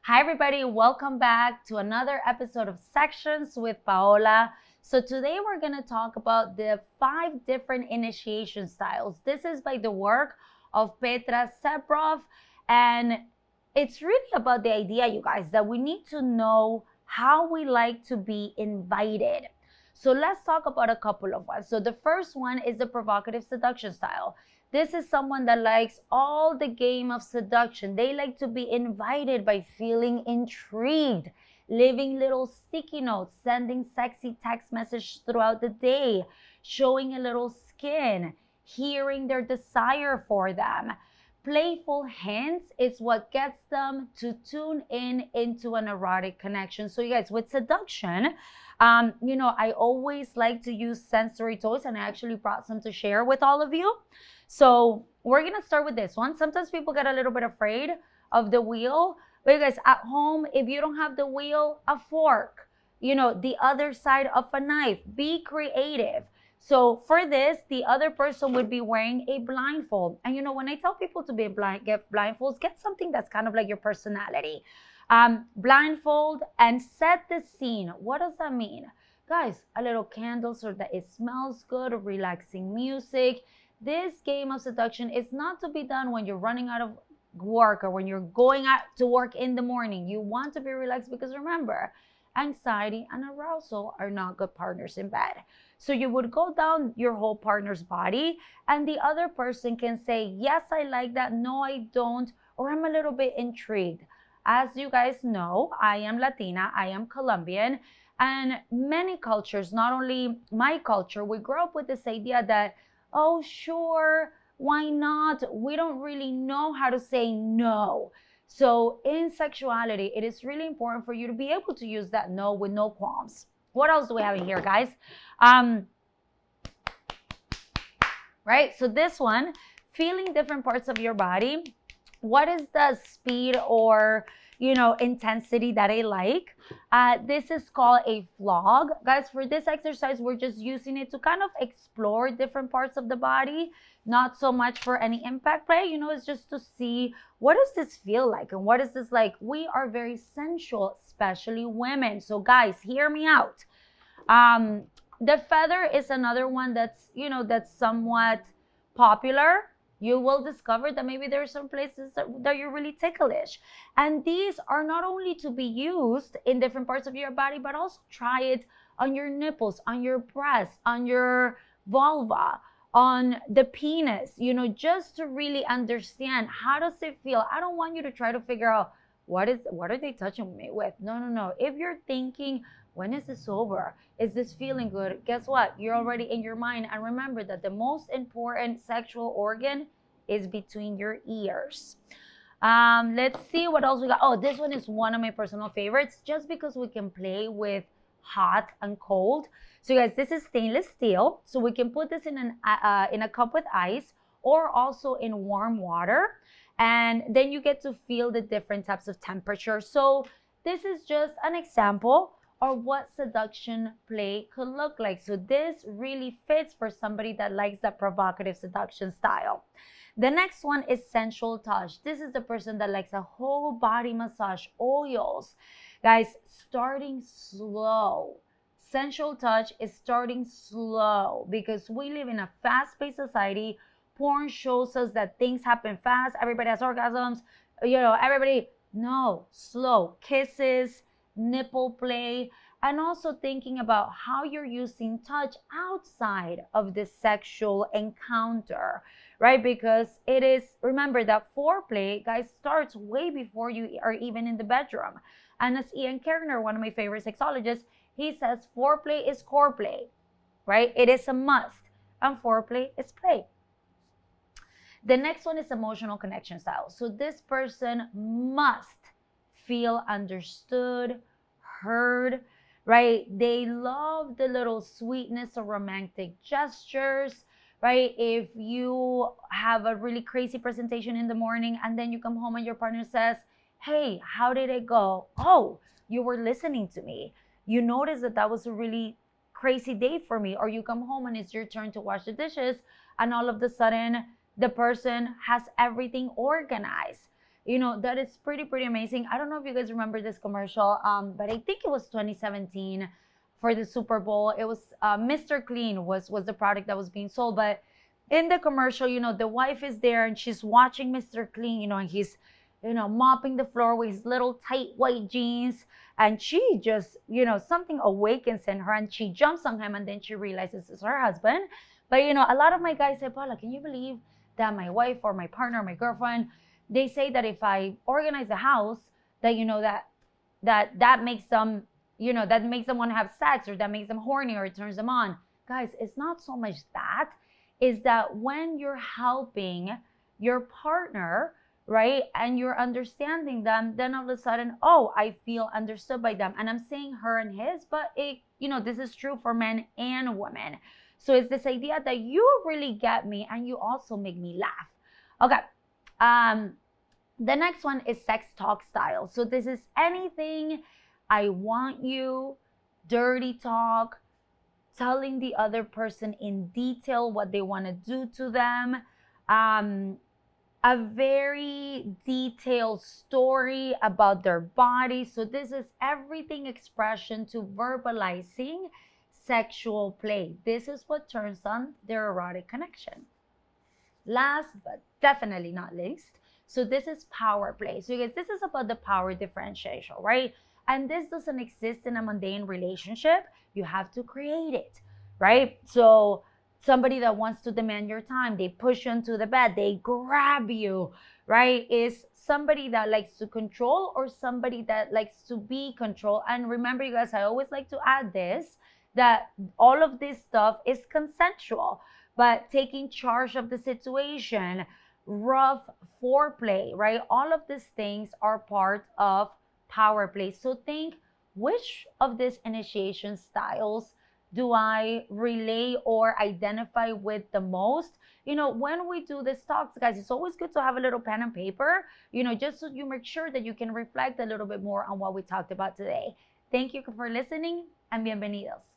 Hi everybody, welcome back to another episode of Sexxions with Paola. So today we're going to talk about the 5 different initiation styles. This is by the work of Petra Seprov, and it's really about the idea, you guys, that we need to know how we like to be invited. So let's talk about a couple of ones. So the first one is the provocative seduction style. This is someone that likes all the game of seduction. They like to be invited by feeling intrigued, leaving little sticky notes, sending sexy text messages throughout the day, showing a little skin, hearing their desire for them. Playful hints is what gets them to tune in into an erotic connection. So you guys, with seduction, I always like to use sensory toys, and I actually brought some to share with all of you. So we're going to start with this one. Sometimes people get a little bit afraid of the wheel. But you guys, at home, if you don't have the wheel, a fork, the other side of a knife. Be creative. So for this, the other person would be wearing a blindfold. And when I tell people to be get blindfolds, get something that's kind of like your personality. Blindfold and set the scene. What does that mean? Guys, a little candle so that it smells good, relaxing music. This game of seduction is not to be done when you're running out of work or when you're going out to work in the morning. You want to be relaxed because remember, anxiety and arousal are not good partners in bed. So you would go down your whole partner's body and the other person can say, yes, I like that. No, I don't. Or I'm a little bit intrigued. As you guys know, I am Latina, I am Colombian, and many cultures, not only my culture, we grew up with this idea that, oh, sure, why not? We don't really know how to say no. So in sexuality, it is really important for you to be able to use that no with no qualms. What else do we have in here, guys? Right, so this one, feeling different parts of your body. What is the speed or intensity that I like? This is called a flog. Guys, for this exercise, we're just using it to kind of explore different parts of the body, not so much for any impact play. It's just to see what does this feel like and what is this like. We are very sensual, especially women. So guys, hear me out. The feather is another one that's somewhat popular. You will discover that maybe there are some places that you're really ticklish. And these are not only to be used in different parts of your body, but also try it on your nipples, on your breasts, on your vulva, on the penis, just to really understand how does it feel. I don't want you to try to figure out what are they touching me with? No. If you're thinking, when is this over? Is this feeling good? Guess what? You're already in your mind. And remember that the most important sexual organ is between your ears. Let's see what else we got. Oh, this one is one of my personal favorites just because we can play with hot and cold. So guys, this is stainless steel. So we can put this in a cup with ice or also in warm water. And then you get to feel the different types of temperature. So this is just an example or what seduction play could look like. So this really fits for somebody that likes that provocative seduction style. The next one is sensual touch. This is the person that likes a whole body massage, oils. Guys, starting slow. Sensual touch is starting slow because we live in a fast-paced society. Porn shows us that things happen fast. Everybody has orgasms. No, slow. Kisses, nipple play, and also thinking about how you're using touch outside of the sexual encounter, right? Because it is, remember that foreplay, guys, starts way before you are even in the bedroom. And as Ian Kerner, one of my favorite sexologists, he says foreplay is core play, right? It is a must, and foreplay is play. The next one is emotional connection style. So this person must feel understood, heard, right? They love the little sweetness of romantic gestures, right? If you have a really crazy presentation in the morning and then you come home and your partner says, hey, how did it go? Oh, you were listening to me. You noticed that was a really crazy day for me. Or you come home and it's your turn to wash the dishes and all of a sudden the person has everything organized. You know, that is pretty amazing. I don't know if you guys remember this commercial, but I think it was 2017 for the Super Bowl. It was Mr. Clean was the product that was being sold. But in the commercial, you know, the wife is there and she's watching Mr. Clean, you know, and he's, you know, mopping the floor with his little tight white jeans. And she just, you know, something awakens in her and she jumps on him, and then she realizes it's her husband. But, you know, a lot of my guys say, Paula, can you believe that my wife or my partner or my girlfriend, they say that if I organize the house, that, you know, that makes them, you know, that makes them want to have sex, or that makes them horny, or it turns them on. Guys, it's not so much that. Is that when you're helping your partner, right, and you're understanding them, then all of a sudden, oh, I feel understood by them. And I'm saying her and his, but it, you know, this is true for men and women. So it's this idea that you really get me and you also make me laugh. Okay. The next one is sex talk style. So this is anything I want you, dirty talk, telling the other person in detail what they want to do to them, a very detailed story about their body. So this is everything expression to verbalizing sexual play. This is what turns on their erotic connection. Last but definitely not least, so this is power play. So you guys, this is about the power differentiation, right? And this doesn't exist in a mundane relationship. You have to create it, right? So somebody that wants to demand your time, they push you into the bed, they grab you, right? Is somebody that likes to control or somebody that likes to be controlled. And remember, you guys, I always like to add this, that all of this stuff is consensual, but taking charge of the situation, rough foreplay, right? All of these things are part of power play. So think, which of these initiation styles do I relay or identify with the most? You know, when we do this talks, guys, it's always good to have a little pen and paper, you know, just so you make sure that you can reflect a little bit more on what we talked about today. Thank you for listening, and bienvenidos.